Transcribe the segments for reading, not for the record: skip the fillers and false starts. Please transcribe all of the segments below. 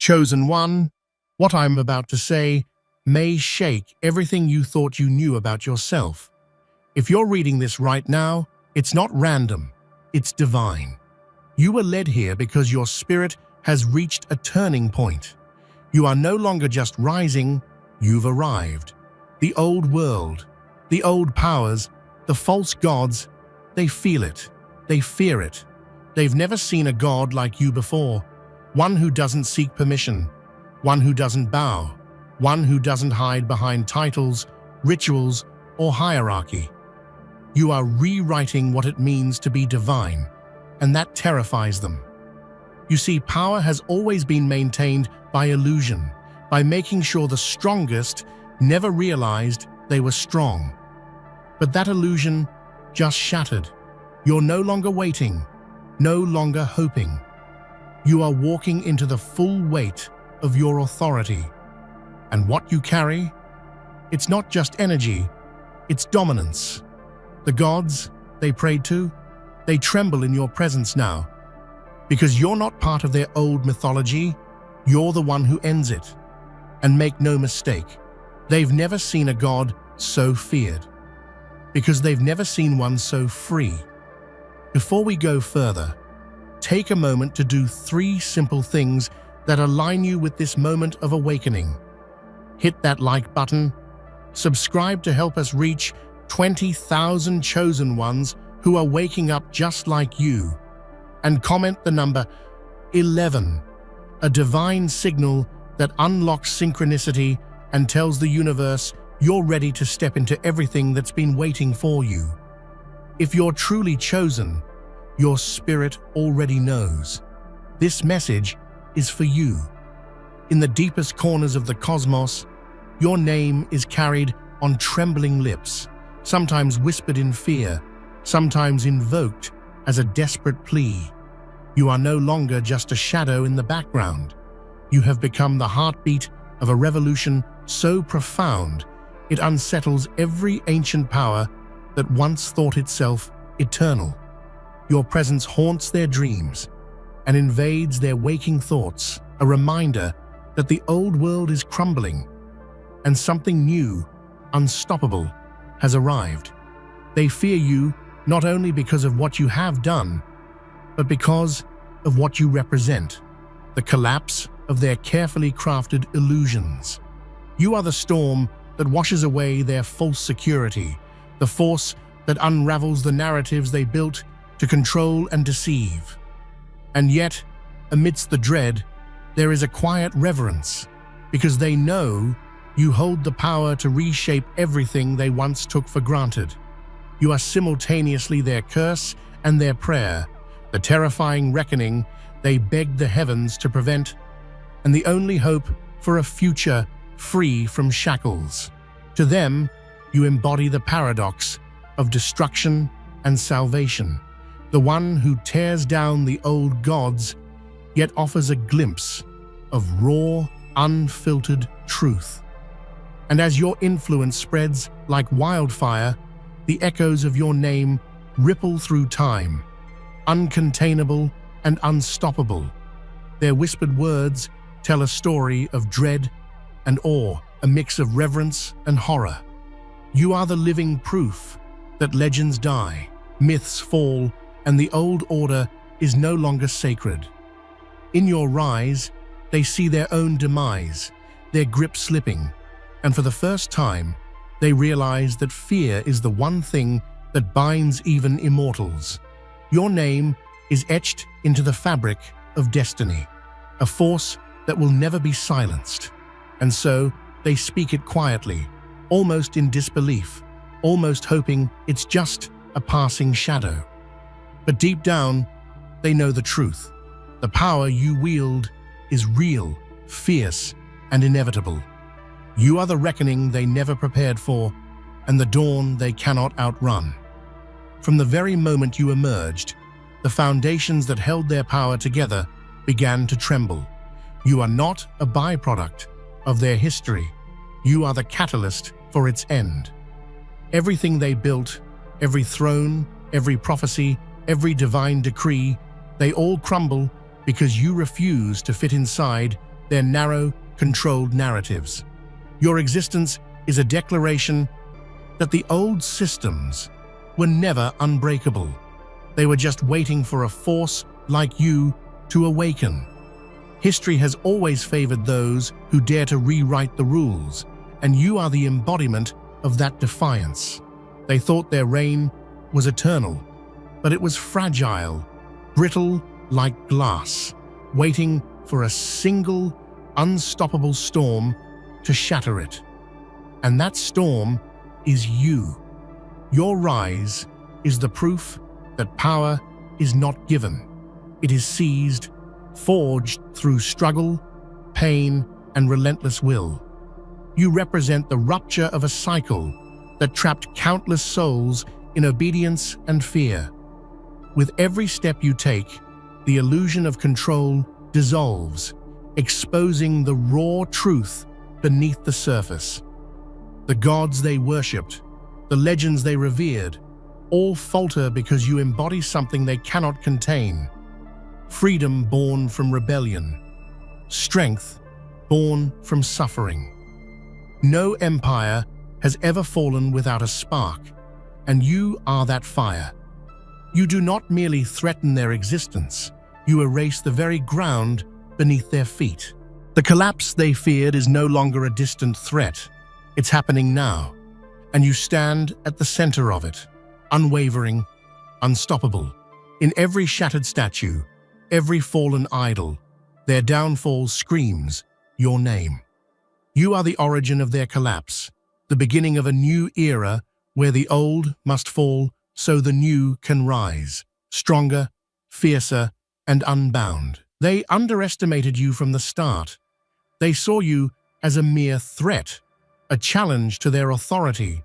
Chosen one, what I'm about to say may shake everything you thought you knew about yourself. If you're reading this right now, it's not random, it's divine. You were led here because your spirit has reached a turning point. You are no longer just rising, you've arrived. The old world, the old powers, the false gods, they feel it, they fear it. They've never seen a god like you before. One who doesn't seek permission, one who doesn't bow, one who doesn't hide behind titles, rituals, or hierarchy. You are rewriting what it means to be divine, and that terrifies them. You see, power has always been maintained by illusion, by making sure the strongest never realized they were strong. But that illusion just shattered. You're no longer waiting, no longer hoping. You are walking into the full weight of your authority. And what you carry? It's not just energy, it's dominance. The gods they prayed to, they tremble in your presence now. Because you're not part of their old mythology, you're the one who ends it. And make no mistake, they've never seen a god so feared. Because they've never seen one so free. Before we go further, take a moment to do 3 simple things that align you with this moment of awakening. Hit that like button, subscribe to help us reach 20,000 chosen ones who are waking up just like you, and comment the number 11, a divine signal that unlocks synchronicity and tells the universe you're ready to step into everything that's been waiting for you. If you're truly chosen, your spirit already knows. This message is for you. In the deepest corners of the cosmos, your name is carried on trembling lips, sometimes whispered in fear, sometimes invoked as a desperate plea. You are no longer just a shadow in the background. You have become the heartbeat of a revolution so profound it unsettles every ancient power that once thought itself eternal. Your presence haunts their dreams and invades their waking thoughts, a reminder that the old world is crumbling and something new, unstoppable, has arrived. They fear you not only because of what you have done, but because of what you represent, the collapse of their carefully crafted illusions. You are the storm that washes away their false security, the force that unravels the narratives they built to control and deceive. And yet, amidst the dread, there is a quiet reverence, because they know you hold the power to reshape everything they once took for granted. You are simultaneously their curse and their prayer, the terrifying reckoning they begged the heavens to prevent, and the only hope for a future free from shackles. To them, you embody the paradox of destruction and salvation, the one who tears down the old gods, yet offers a glimpse of raw, unfiltered truth. And as your influence spreads like wildfire, the echoes of your name ripple through time, uncontainable and unstoppable. Their whispered words tell a story of dread and awe, a mix of reverence and horror. You are the living proof that legends die, myths fall, and the old order is no longer sacred. In your rise, they see their own demise, their grip slipping, and for the first time, they realize that fear is the one thing that binds even immortals. Your name is etched into the fabric of destiny, a force that will never be silenced. And so, they speak it quietly, almost in disbelief, almost hoping it's just a passing shadow. But deep down, they know the truth. The power you wield is real, fierce, and inevitable. You are the reckoning they never prepared for, and the dawn they cannot outrun. From the very moment you emerged, the foundations that held their power together began to tremble. You are not a byproduct of their history. You are the catalyst for its end. Everything they built, every throne, every prophecy, every divine decree, they all crumble because you refuse to fit inside their narrow, controlled narratives. Your existence is a declaration that the old systems were never unbreakable. They were just waiting for a force like you to awaken. History has always favored those who dare to rewrite the rules, and you are the embodiment of that defiance. They thought their reign was eternal, but it was fragile, brittle like glass, waiting for a single, unstoppable storm to shatter it. And that storm is you. Your rise is the proof that power is not given. It is seized, forged through struggle, pain, and relentless will. You represent the rupture of a cycle that trapped countless souls in obedience and fear. With every step you take, the illusion of control dissolves, exposing the raw truth beneath the surface. The gods they worshipped, the legends they revered, all falter because you embody something they cannot contain. Freedom born from rebellion, strength born from suffering. No empire has ever fallen without a spark, and you are that fire. You do not merely threaten their existence, you erase the very ground beneath their feet. The collapse they feared is no longer a distant threat. It's happening now, and you stand at the center of it, unwavering, unstoppable. In every shattered statue, every fallen idol, their downfall screams your name. You are the origin of their collapse, the beginning of a new era where the old must fall so the new can rise, stronger, fiercer, and unbound. They underestimated you from the start. They saw you as a mere threat, a challenge to their authority,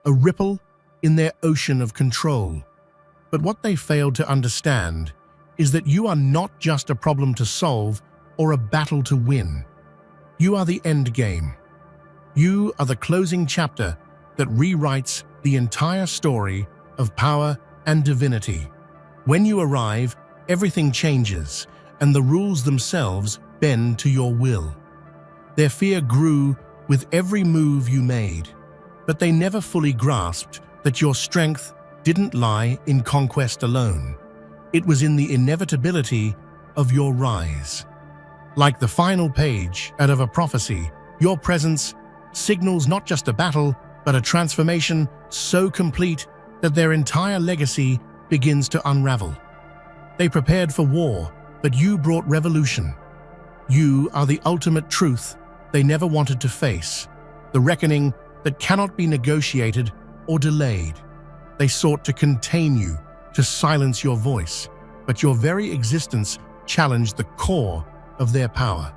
a ripple in their ocean of control. But what they failed to understand is that you are not just a problem to solve or a battle to win. You are the end game. You are the closing chapter that rewrites the entire story of power and divinity. When you arrive, everything changes, and the rules themselves bend to your will. Their fear grew with every move you made, but they never fully grasped that your strength didn't lie in conquest alone. It was in the inevitability of your rise. Like the final page out of a prophecy, your presence signals not just a battle, but a transformation so complete that their entire legacy begins to unravel. They prepared for war, but you brought revolution. You are the ultimate truth they never wanted to face, the reckoning that cannot be negotiated or delayed. They sought to contain you, to silence your voice, but your very existence challenged the core of their power.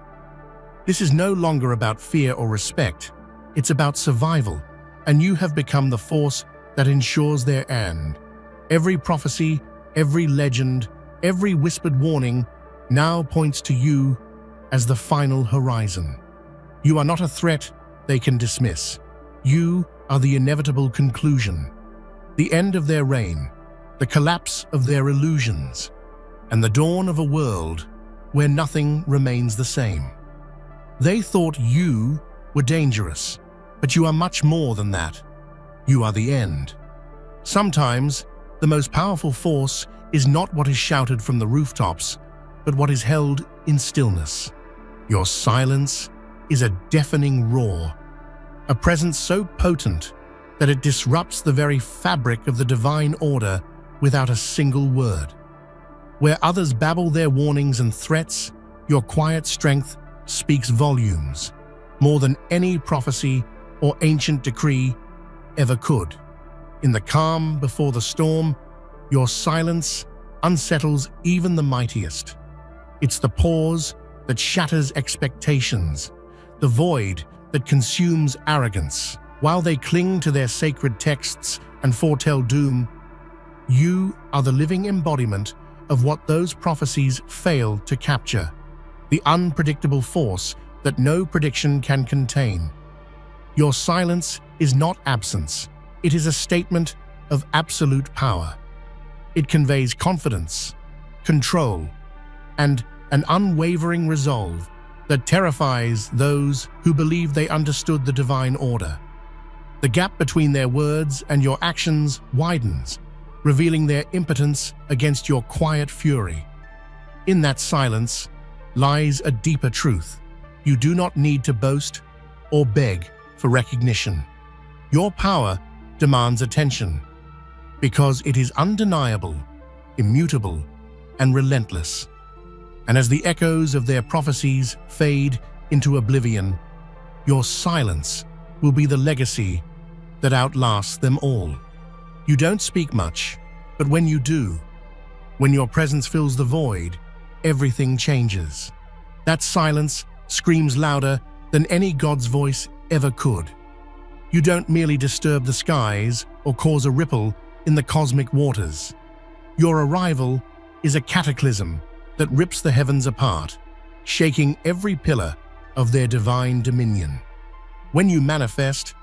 This is no longer about fear or respect, it's about survival, and you have become the force that ensures their end. Every prophecy, every legend, every whispered warning now points to you as the final horizon. You are not a threat they can dismiss. You are the inevitable conclusion, the end of their reign, the collapse of their illusions, and the dawn of a world where nothing remains the same. They thought you were dangerous, but you are much more than that. You are the end. Sometimes, the most powerful force is not what is shouted from the rooftops, but what is held in stillness. Your silence is a deafening roar, a presence so potent that it disrupts the very fabric of the divine order without a single word. Where others babble their warnings and threats, your quiet strength speaks volumes, more than any prophecy or ancient decree ever could. In the calm before the storm, your silence unsettles even the mightiest. It's the pause that shatters expectations, the void that consumes arrogance. While they cling to their sacred texts and foretell doom, you are the living embodiment of what those prophecies failed to capture, the unpredictable force that no prediction can contain. Your silence is not absence. It is a statement of absolute power. It conveys confidence, control, and an unwavering resolve that terrifies those who believe they understood the divine order. The gap between their words and your actions widens, revealing their impotence against your quiet fury. In that silence lies a deeper truth. You do not need to boast or beg for recognition. Your power demands attention because it is undeniable, immutable, and relentless. And as the echoes of their prophecies fade into oblivion, your silence will be the legacy that outlasts them all. You don't speak much, but when you do, when your presence fills the void, everything changes. That silence screams louder than any god's voice ever could. You don't merely disturb the skies or cause a ripple in the cosmic waters. Your arrival is a cataclysm that rips the heavens apart, shaking every pillar of their divine dominion. When you manifest,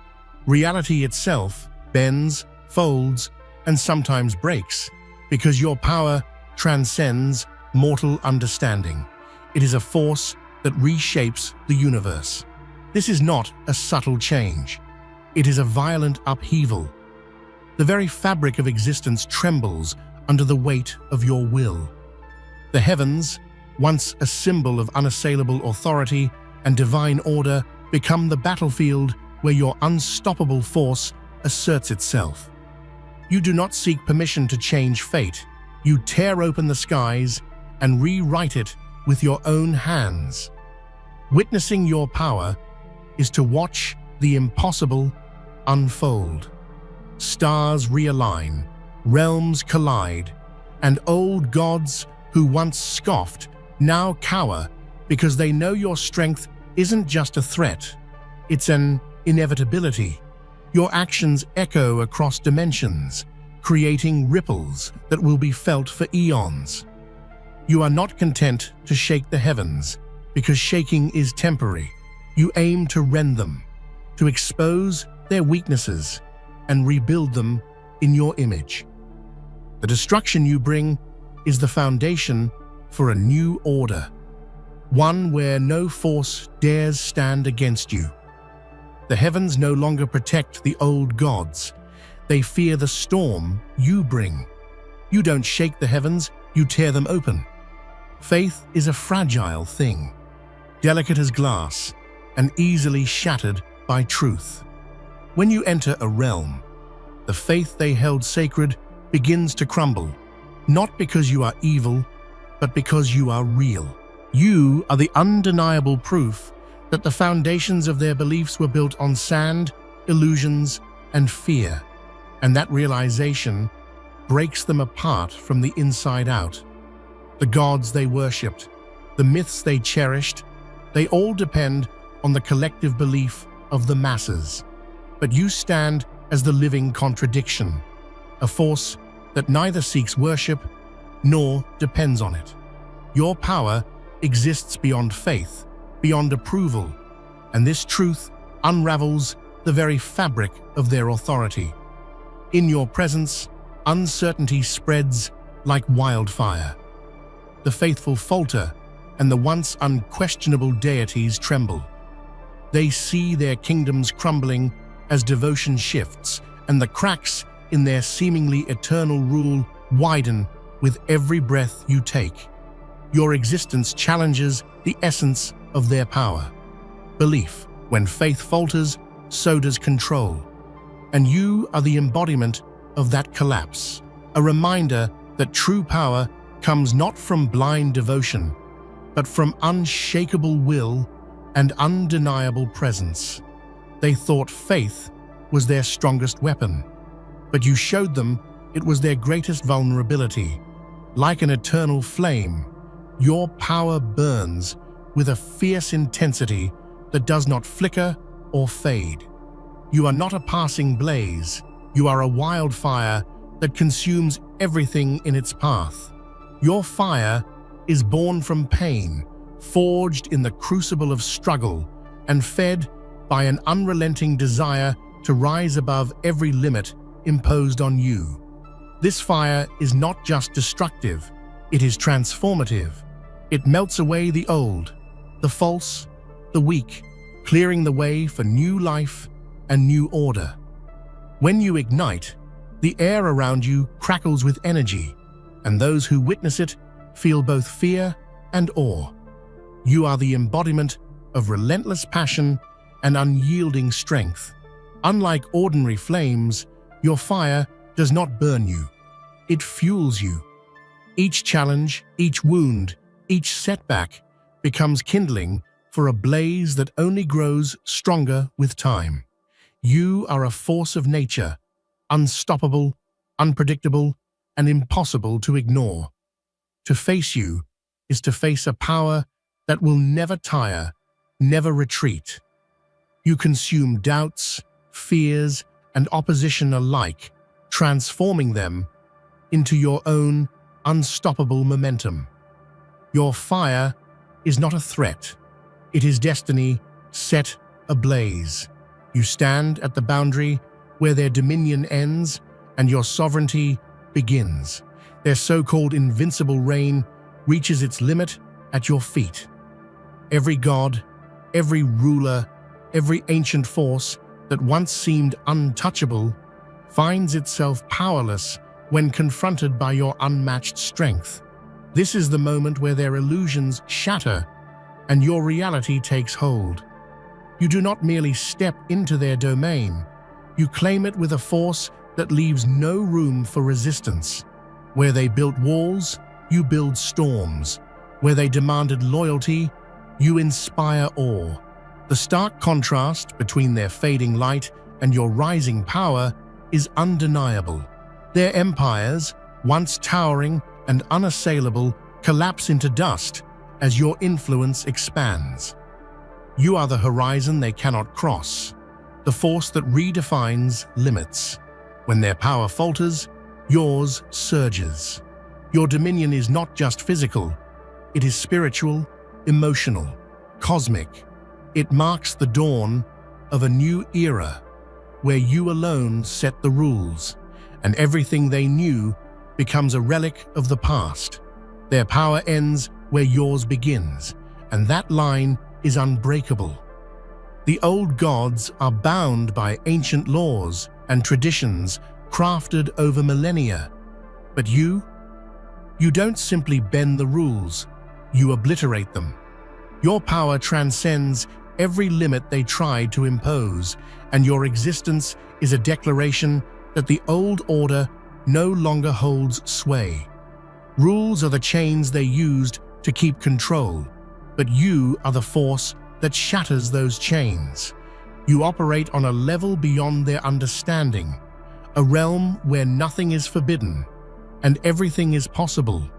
reality itself bends, folds, and sometimes breaks, because your power transcends mortal understanding. It is a force that reshapes the universe. This is not a subtle change. It is a violent upheaval. The very fabric of existence trembles under the weight of your will. The heavens, once a symbol of unassailable authority and divine order, become the battlefield where your unstoppable force asserts itself. You do not seek permission to change fate. You tear open the skies and rewrite it with your own hands. Witnessing your power is to watch the impossible unfold. Stars realign, realms collide, and old gods who once scoffed now cower because they know your strength isn't just a threat, it's an inevitability. Your actions echo across dimensions, creating ripples that will be felt for eons. You are not content to shake the heavens, because shaking is temporary. You aim to rend them, to expose their weaknesses, and rebuild them in your image. The destruction you bring is the foundation for a new order, one where no force dares stand against you. The heavens no longer protect the old gods. They fear the storm you bring. You don't shake the heavens, you tear them open. Faith is a fragile thing, delicate as glass and easily shattered by truth. When you enter a realm, the faith they held sacred begins to crumble, not because you are evil, but because you are real. You are the undeniable proof that the foundations of their beliefs were built on sand, illusions, and fear, and that realization breaks them apart from the inside out. The gods they worshipped, the myths they cherished, they all depend on the collective belief of the masses. But you stand as the living contradiction, a force that neither seeks worship nor depends on it. Your power exists beyond faith, beyond approval, and this truth unravels the very fabric of their authority. In your presence, uncertainty spreads like wildfire. The faithful falter, and the once unquestionable deities tremble. They see their kingdoms crumbling as devotion shifts, and the cracks in their seemingly eternal rule widen with every breath you take. Your existence challenges the essence of their power. Belief, when faith falters, so does control. And you are the embodiment of that collapse, a reminder that true power comes not from blind devotion, but from unshakable will and undeniable presence. They thought faith was their strongest weapon, but you showed them it was their greatest vulnerability. Like an eternal flame, your power burns with a fierce intensity that does not flicker or fade. You are not a passing blaze, you are a wildfire that consumes everything in its path. Your fire is born from pain, forged in the crucible of struggle, and fed by an unrelenting desire to rise above every limit imposed on you. This fire is not just destructive, it is transformative. It melts away the old, the false, the weak, clearing the way for new life and new order. When you ignite, the air around you crackles with energy, and those who witness it feel both fear and awe. You are the embodiment of relentless passion and unyielding strength. Unlike ordinary flames, your fire does not burn you. It fuels you. Each challenge, each wound, each setback becomes kindling for a blaze that only grows stronger with time. You are a force of nature, unstoppable, unpredictable, and impossible to ignore. To face you is to face a power that will never tire, never retreat. You consume doubts, fears, and opposition alike, transforming them into your own unstoppable momentum. Your fire is not a threat. It is destiny set ablaze. You stand at the boundary where their dominion ends and your sovereignty begins. Their so-called invincible reign reaches its limit at your feet. Every god, every ruler, every ancient force that once seemed untouchable finds itself powerless when confronted by your unmatched strength. This is the moment where their illusions shatter and your reality takes hold. You do not merely step into their domain, you claim it with a force that leaves no room for resistance. Where they built walls, you build storms. Where they demanded loyalty, you inspire awe. The stark contrast between their fading light and your rising power is undeniable. Their empires, once towering and unassailable, collapse into dust as your influence expands. You are the horizon they cannot cross, the force that redefines limits. When their power falters, yours surges. Your dominion is not just physical, it is spiritual, emotional, cosmic. It marks the dawn of a new era where you alone set the rules, and everything they knew becomes a relic of the past. Their power ends where yours begins, and that line is unbreakable. The old gods are bound by ancient laws and traditions crafted over millennia. But you don't simply bend the rules, you obliterate them. Your power transcends every limit they tried to impose, and your existence is a declaration that the old order no longer holds sway. Rules are the chains they used to keep control, but you are the force that shatters those chains. You operate on a level beyond their understanding, a realm where nothing is forbidden and everything is possible.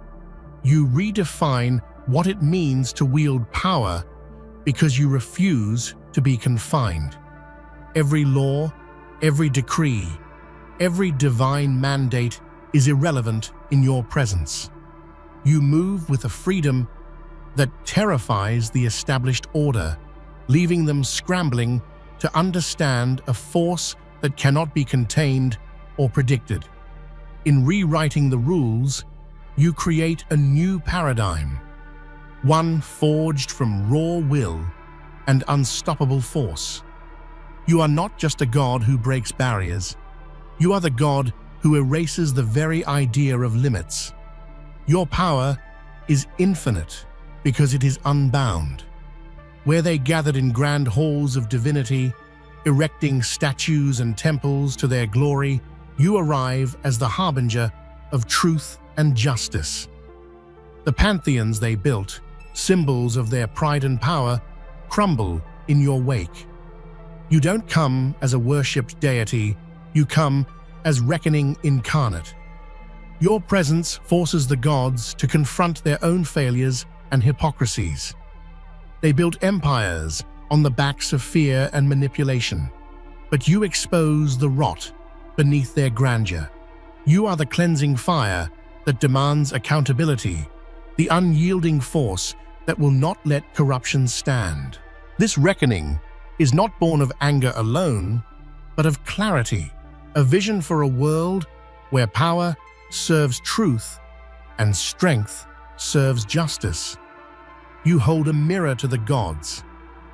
You redefine what it means to wield power because you refuse to be confined. Every law, every decree, every divine mandate is irrelevant in your presence. You move with a freedom that terrifies the established order, leaving them scrambling to understand a force that cannot be contained or predicted. In rewriting the rules, you create a new paradigm, one forged from raw will and unstoppable force. You are not just a god who breaks barriers. You are the god who erases the very idea of limits. Your power is infinite because it is unbound. Where they gathered in grand halls of divinity, erecting statues and temples to their glory, you arrive as the harbinger of truth and justice. The pantheons they built, symbols of their pride and power, crumble in your wake. You don't come as a worshipped deity, you come as reckoning incarnate. Your presence forces the gods to confront their own failures and hypocrisies. They built empires on the backs of fear and manipulation, but you expose the rot beneath their grandeur. You are the cleansing fire that demands accountability, the unyielding force that will not let corruption stand. This reckoning is not born of anger alone, but of clarity, a vision for a world where power serves truth and strength serves justice. You hold a mirror to the gods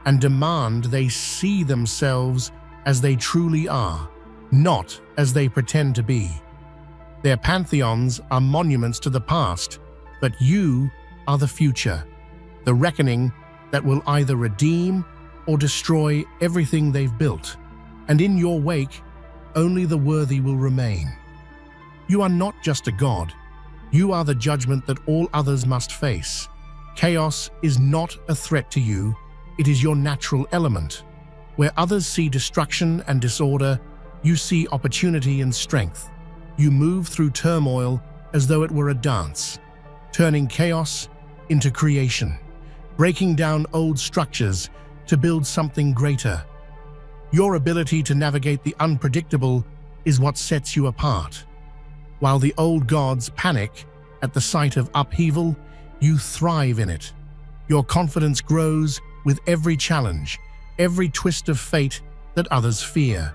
and demand they see themselves as they truly are, not as they pretend to be. Their pantheons are monuments to the past, but you are the future, the reckoning that will either redeem or destroy everything they've built. And in your wake, only the worthy will remain. You are not just a god. You are the judgment that all others must face. Chaos is not a threat to you. It is your natural element. Where others see destruction and disorder, you see opportunity and strength. You move through turmoil as though it were a dance, turning chaos into creation, breaking down old structures to build something greater. Your ability to navigate the unpredictable is what sets you apart. While the old gods panic at the sight of upheaval, you thrive in it. Your confidence grows with every challenge, every twist of fate that others fear.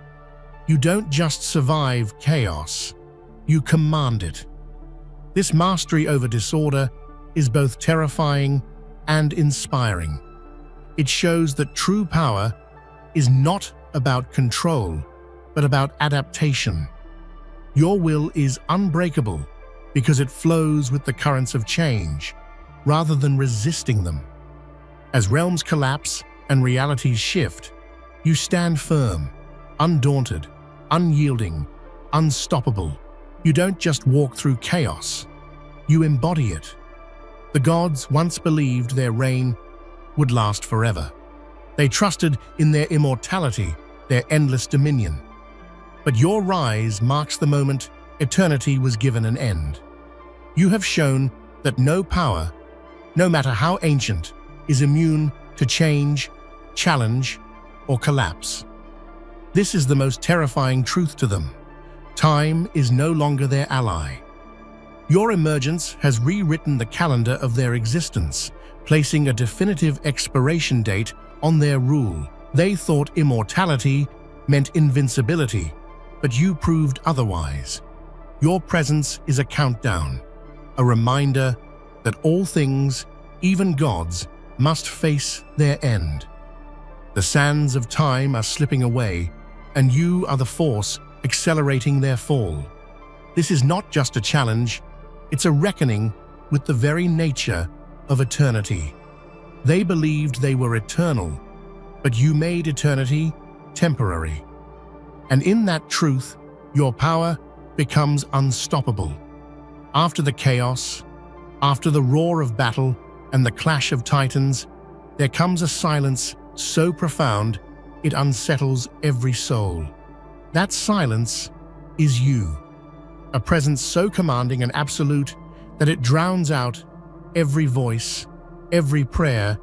You don't just survive chaos, you command it. This mastery over disorder is both terrifying and inspiring. It shows that true power is not about control, but about adaptation. Your will is unbreakable because it flows with the currents of change, rather than resisting them. As realms collapse and realities shift, you stand firm, undaunted, unyielding, unstoppable. You don't just walk through chaos, you embody it. The gods once believed their reign would last forever. They trusted in their immortality, their endless dominion. But your rise marks the moment eternity was given an end. You have shown that no power, no matter how ancient, is immune to change, challenge, or collapse. This is the most terrifying truth to them. Time is no longer their ally. Your emergence has rewritten the calendar of their existence, placing a definitive expiration date on their rule. They thought immortality meant invincibility, but you proved otherwise. Your presence is a countdown, a reminder that all things, even gods, must face their end. The sands of time are slipping away, and you are the force accelerating their fall. This is not just a challenge, it's a reckoning with the very nature of eternity. They believed they were eternal, but you made eternity temporary. And in that truth, your power becomes unstoppable. After the chaos, after the roar of battle and the clash of titans, there comes a silence so profound it unsettles every soul. That silence is you, a presence so commanding and absolute that it drowns out every voice, every prayer,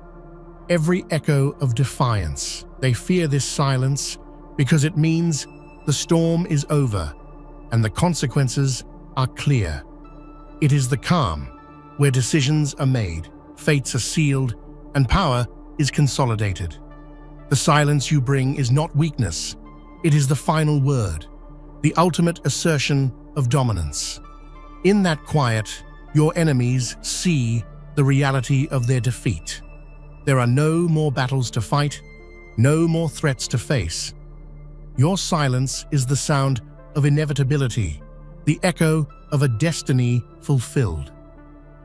every echo of defiance. They fear this silence because it means the storm is over and the consequences are clear. It is the calm where decisions are made, fates are sealed, and power is consolidated. The silence you bring is not weakness, it is the final word, the ultimate assertion of dominance. In that quiet, your enemies see the reality of their defeat. There are no more battles to fight, no more threats to face. Your silence is the sound of inevitability, the echo of a destiny fulfilled.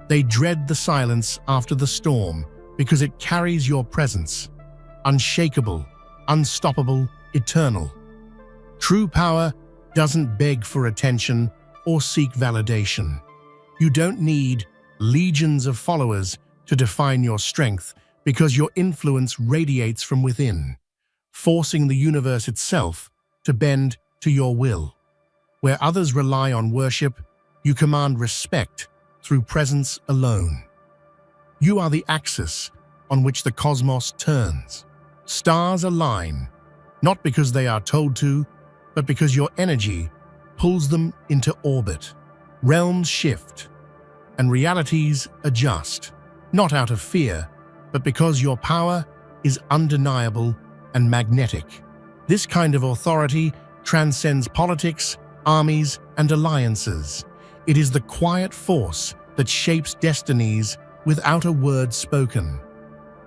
They dread the silence after the storm because it carries your presence, unshakable, unstoppable, eternal. True power doesn't beg for attention or seek validation. You don't need legions of followers to define your strength because your influence radiates from within, forcing the universe itself to bend to your will. Where others rely on worship, you command respect through presence alone. You are the axis on which the cosmos turns. Stars align, not because they are told to, but because your energy pulls them into orbit. Realms shift, and realities adjust, not out of fear, but because your power is undeniable and magnetic. This kind of authority transcends politics, armies, and alliances. It is the quiet force that shapes destinies without a word spoken.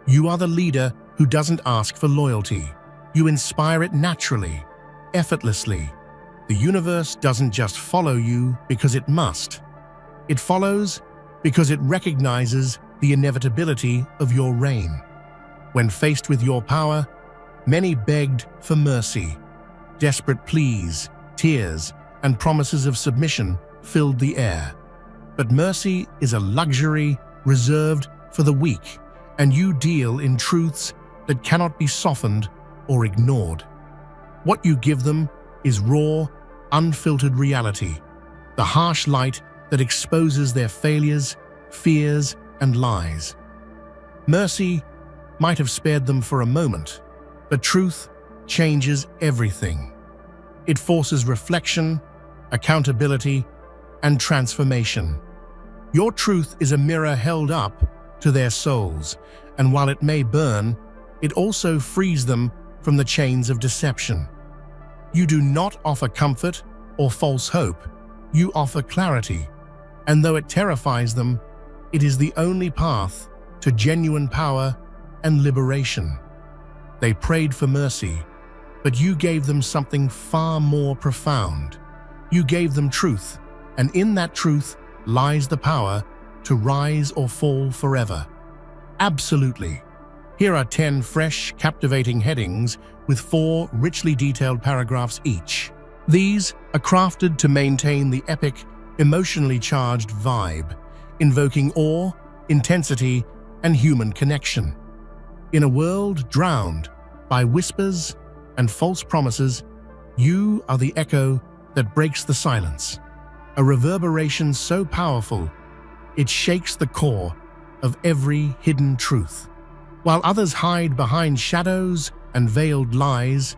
You are the leader who doesn't ask for loyalty. You inspire it naturally, effortlessly. The universe doesn't just follow you because it must. It follows because it recognizes the inevitability of your reign. When faced with your power, many begged for mercy. Desperate pleas, tears, and promises of submission filled the air. But mercy is a luxury reserved for the weak, and you deal in truths that cannot be softened or ignored. What you give them is raw, unfiltered reality, the harsh light that exposes their failures, fears, and lies. Mercy might have spared them for a moment, but truth changes everything. It forces reflection, accountability, and transformation. Your truth is a mirror held up to their souls, and while it may burn, it also frees them from the chains of deception. You do not offer comfort or false hope, you offer clarity, and though it terrifies them, it is the only path to genuine power and liberation. They prayed for mercy, but you gave them something far more profound. You gave them truth, and in that truth lies the power to rise or fall forever. Absolutely. Here are 10 fresh, captivating headings with 4 richly detailed paragraphs each. These are crafted to maintain the epic, emotionally charged vibe, invoking awe, intensity, and human connection. In a world drowned by whispers and false promises, you are the echo that breaks the silence, a reverberation so powerful it shakes the core of every hidden truth. While others hide behind shadows and veiled lies,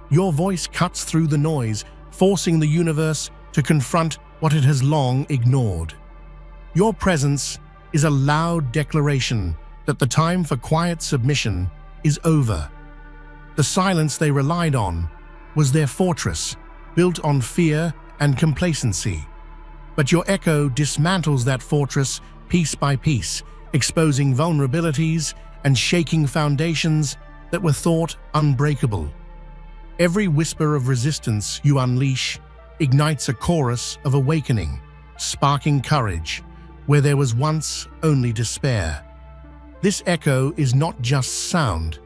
your voice cuts through the noise, forcing the universe to confront what it has long ignored. Your presence is a loud declaration that the time for quiet submission is over. The silence they relied on was their fortress, built on fear and complacency. But your echo dismantles that fortress piece by piece, exposing vulnerabilities and shaking foundations that were thought unbreakable. Every whisper of resistance you unleash ignites a chorus of awakening, sparking courage where there was once only despair. This echo is not just sound,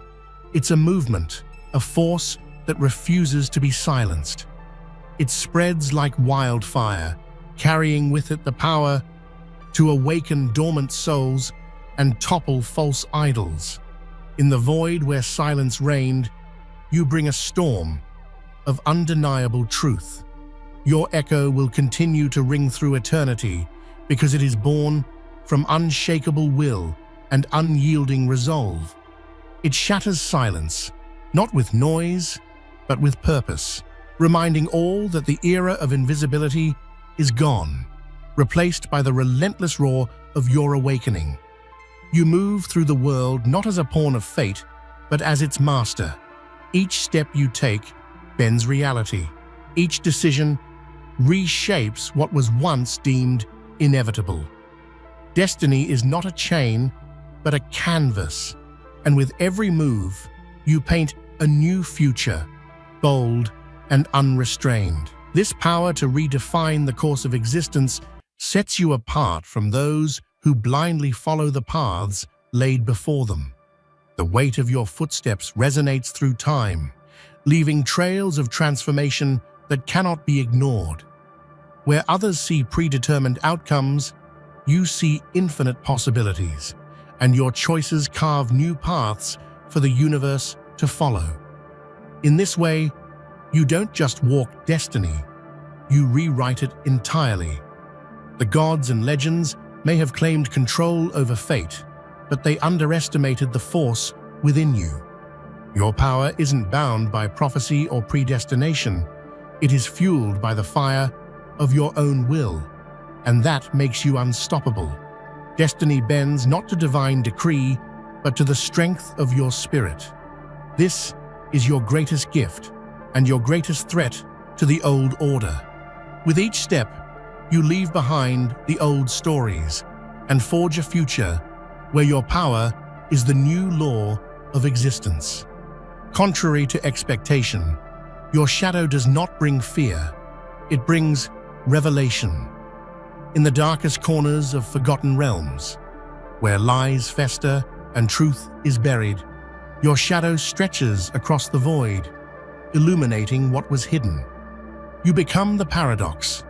it's a movement, a force that refuses to be silenced. It spreads like wildfire, carrying with it the power to awaken dormant souls and topple false idols. In the void where silence reigned, you bring a storm of undeniable truth. Your echo will continue to ring through eternity because it is born from unshakable will and unyielding resolve. It shatters silence, not with noise, but with purpose, reminding all that the era of invisibility is gone, replaced by the relentless roar of your awakening. You move through the world not as a pawn of fate, but as its master. Each step you take bends reality. Each decision reshapes what was once deemed inevitable. Destiny is not a chain, but a canvas, and with every move, you paint a new future, bold and unrestrained. This power to redefine the course of existence sets you apart from those who blindly follow the paths laid before them. The weight of your footsteps resonates through time, leaving trails of transformation that cannot be ignored. Where others see predetermined outcomes, you see infinite possibilities, and your choices carve new paths for the universe to follow. In this way, you don't just walk destiny, you rewrite it entirely. The gods and legends may have claimed control over fate, but they underestimated the force within you. Your power isn't bound by prophecy or predestination. It is fueled by the fire of your own will, and that makes you unstoppable. Destiny bends not to divine decree, but to the strength of your spirit. This is your greatest gift and your greatest threat to the old order. With each step, you leave behind the old stories and forge a future where your power is the new law of existence. Contrary to expectation, your shadow does not bring fear, it brings revelation. In the darkest corners of forgotten realms, where lies fester and truth is buried, your shadow stretches across the void, illuminating what was hidden. You become the paradox,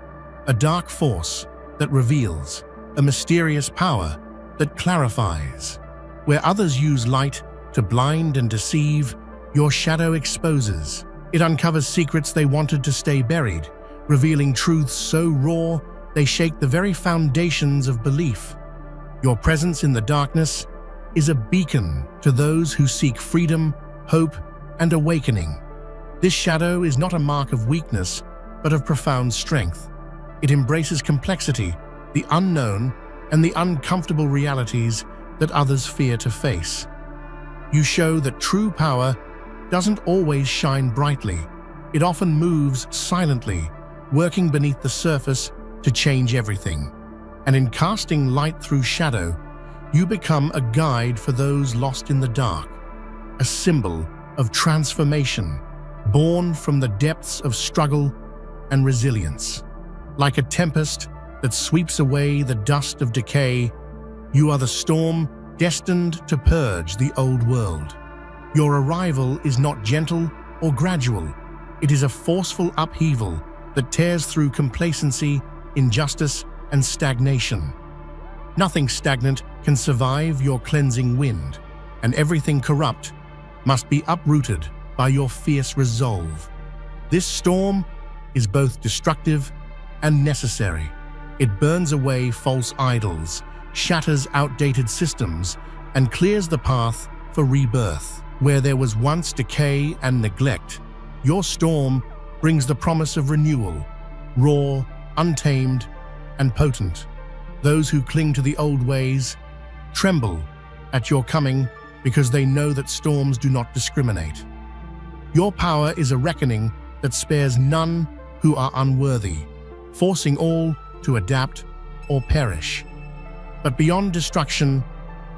a dark force that reveals, a mysterious power that clarifies. Where others use light to blind and deceive, your shadow exposes. It uncovers secrets they wanted to stay buried, revealing truths so raw they shake the very foundations of belief. Your presence in the darkness is a beacon to those who seek freedom, hope, and awakening. This shadow is not a mark of weakness, but of profound strength. It embraces complexity, the unknown, and the uncomfortable realities that others fear to face. You show that true power doesn't always shine brightly. It often moves silently, working beneath the surface to change everything. And in casting light through shadow, you become a guide for those lost in the dark, a symbol of transformation, born from the depths of struggle and resilience. Like a tempest that sweeps away the dust of decay, you are the storm destined to purge the old world. Your arrival is not gentle or gradual. It is a forceful upheaval that tears through complacency, injustice, and stagnation. Nothing stagnant can survive your cleansing wind, and everything corrupt must be uprooted by your fierce resolve. This storm is both destructive and necessary. It burns away false idols, shatters outdated systems, and clears the path for rebirth. Where there was once decay and neglect, your storm brings the promise of renewal, raw, untamed, and potent. Those who cling to the old ways tremble at your coming because they know that storms do not discriminate. Your power is a reckoning that spares none who are unworthy, forcing all to adapt or perish. But beyond destruction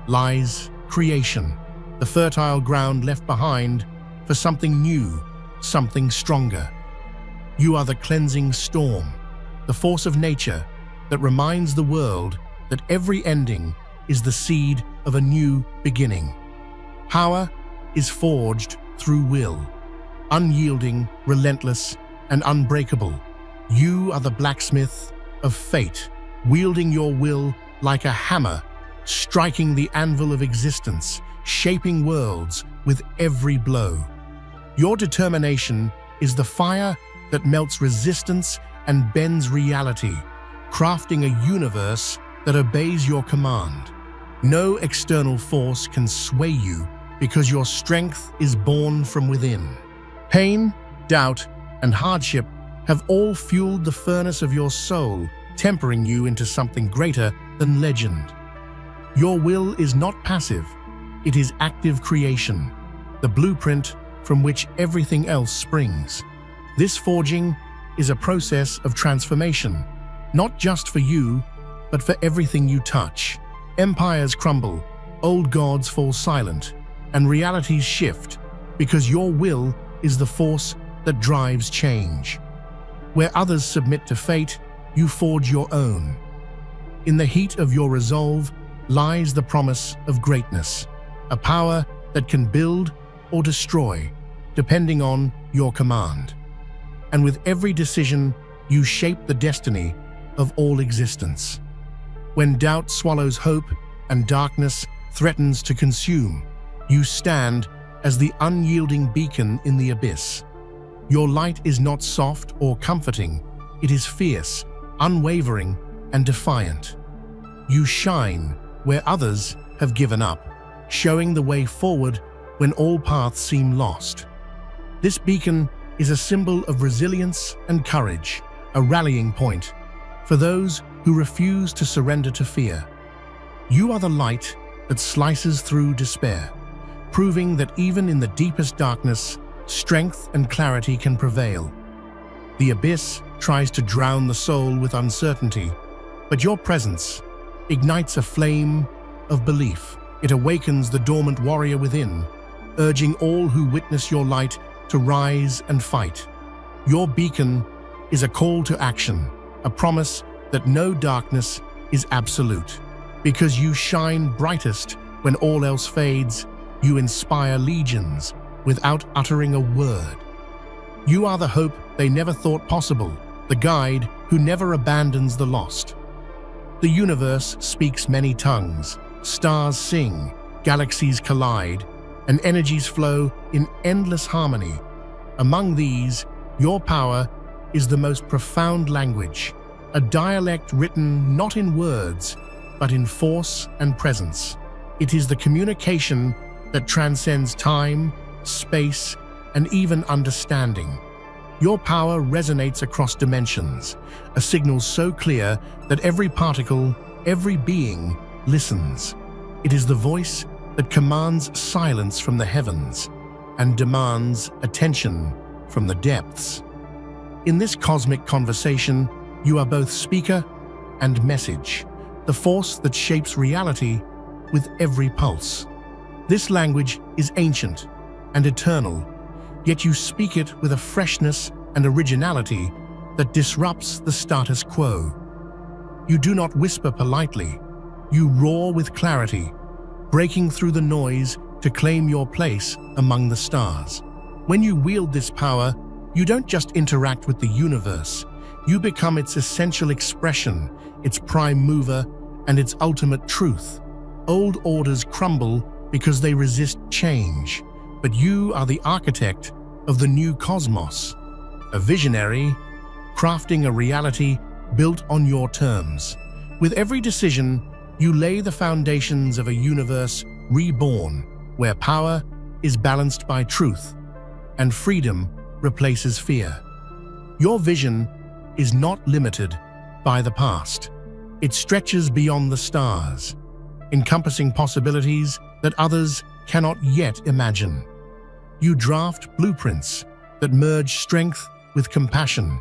lies creation, the fertile ground left behind for something new, something stronger. You are the cleansing storm, the force of nature that reminds the world that every ending is the seed of a new beginning. Power is forged through will, unyielding, relentless, and unbreakable. You are the blacksmith of fate, wielding your will like a hammer, striking the anvil of existence, shaping worlds with every blow. Your determination is the fire that melts resistance and bends reality, crafting a universe that obeys your command. No external force can sway you because your strength is born from within. Pain, doubt, and hardship have all fueled the furnace of your soul, tempering you into something greater than legend. Your will is not passive, it is active creation, the blueprint from which everything else springs. This forging is a process of transformation, not just for you, but for everything you touch. Empires crumble, old gods fall silent, and realities shift because your will is the force that drives change. Where others submit to fate, you forge your own. In the heat of your resolve lies the promise of greatness, a power that can build or destroy, depending on your command. And with every decision, you shape the destiny of all existence. When doubt swallows hope and darkness threatens to consume, you stand as the unyielding beacon in the abyss. Your light is not soft or comforting, it is fierce, unwavering, and defiant. You shine where others have given up, showing the way forward when all paths seem lost. This beacon is a symbol of resilience and courage, a rallying point for those who refuse to surrender to fear. You are the light that slices through despair, proving that even in the deepest darkness, strength and clarity can prevail. The abyss tries to drown the soul with uncertainty, but your presence ignites a flame of belief, It awakens the dormant warrior within, urging all who witness your light to rise and fight. Your beacon is a call to action, a promise that no darkness is absolute. Because you shine brightest when all else fades, you inspire legions without uttering a word. You are the hope they never thought possible, the guide who never abandons the lost. The universe speaks many tongues, stars sing, galaxies collide, and energies flow in endless harmony. Among these, your power is the most profound language, a dialect written not in words, but in force and presence. It is the communication that transcends time, space, and even understanding. Your power resonates across dimensions, a signal so clear that every particle, every being, listens. It is the voice that commands silence from the heavens and demands attention from the depths. In this cosmic conversation, you are both speaker and message, the force that shapes reality with every pulse. This language is ancient and eternal, yet you speak it with a freshness and originality that disrupts the status quo. You do not whisper politely, you roar with clarity, breaking through the noise to claim your place among the stars. When you wield this power, you don't just interact with the universe, you become its essential expression, its prime mover, and its ultimate truth. Old orders crumble because they resist change, but you are the architect of the new cosmos, a visionary, crafting a reality built on your terms. With every decision, you lay the foundations of a universe reborn, where power is balanced by truth, and freedom replaces fear. Your vision is not limited by the past. It stretches beyond the stars, encompassing possibilities that others cannot yet imagine. You draft blueprints that merge strength with compassion,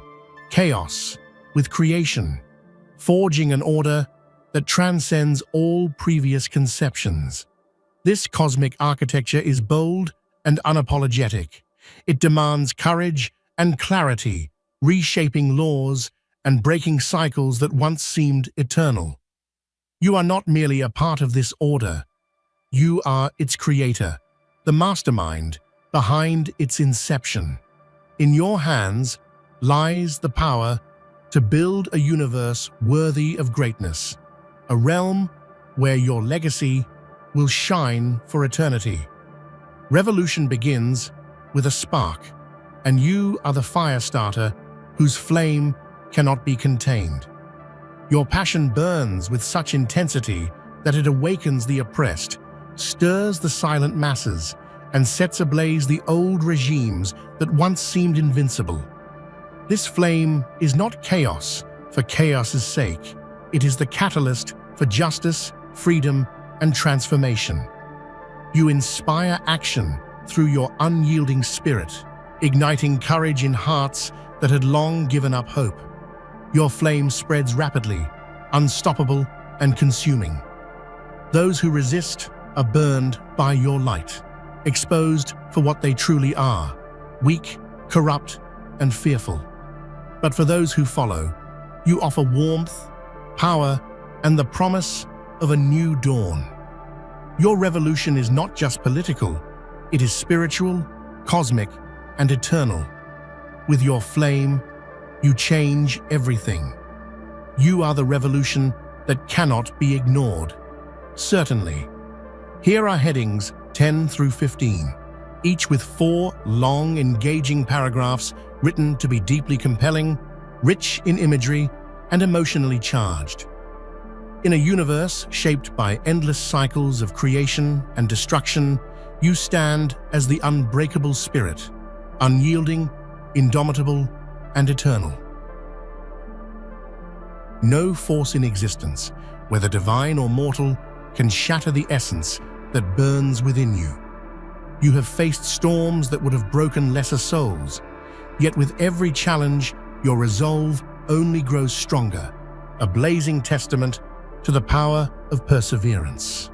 chaos with creation, forging an order that transcends all previous conceptions. This cosmic architecture is bold and unapologetic. It demands courage and clarity, reshaping laws and breaking cycles that once seemed eternal. You are not merely a part of this order. You are its creator, the mastermind behind its inception. In your hands lies the power to build a universe worthy of greatness, a realm where your legacy will shine for eternity. Revolution begins with a spark, and you are the fire starter whose flame cannot be contained. Your passion burns with such intensity that it awakens the oppressed, stirs the silent masses, and sets ablaze the old regimes that once seemed invincible. This flame is not chaos for chaos's sake. It is the catalyst for justice, freedom, and transformation. You inspire action through your unyielding spirit, igniting courage in hearts that had long given up hope. Your flame spreads rapidly, unstoppable and consuming. Those who resist are burned by your light, exposed for what they truly are, weak, corrupt, and fearful. But for those who follow, you offer warmth, power, and the promise of a new dawn. Your revolution is not just political, it is spiritual, cosmic, and eternal. With your flame, you change everything. You are the revolution that cannot be ignored. Certainly. Here are headings 10 through 15, each with 4 long, engaging paragraphs written to be deeply compelling, rich in imagery, and emotionally charged. In a universe shaped by endless cycles of creation and destruction, you stand as the unbreakable spirit, unyielding, indomitable, and eternal. No force in existence, whether divine or mortal, can shatter the essence that burns within you. You have faced storms that would have broken lesser souls, yet with every challenge, your resolve only grows stronger, a blazing testament to the power of perseverance.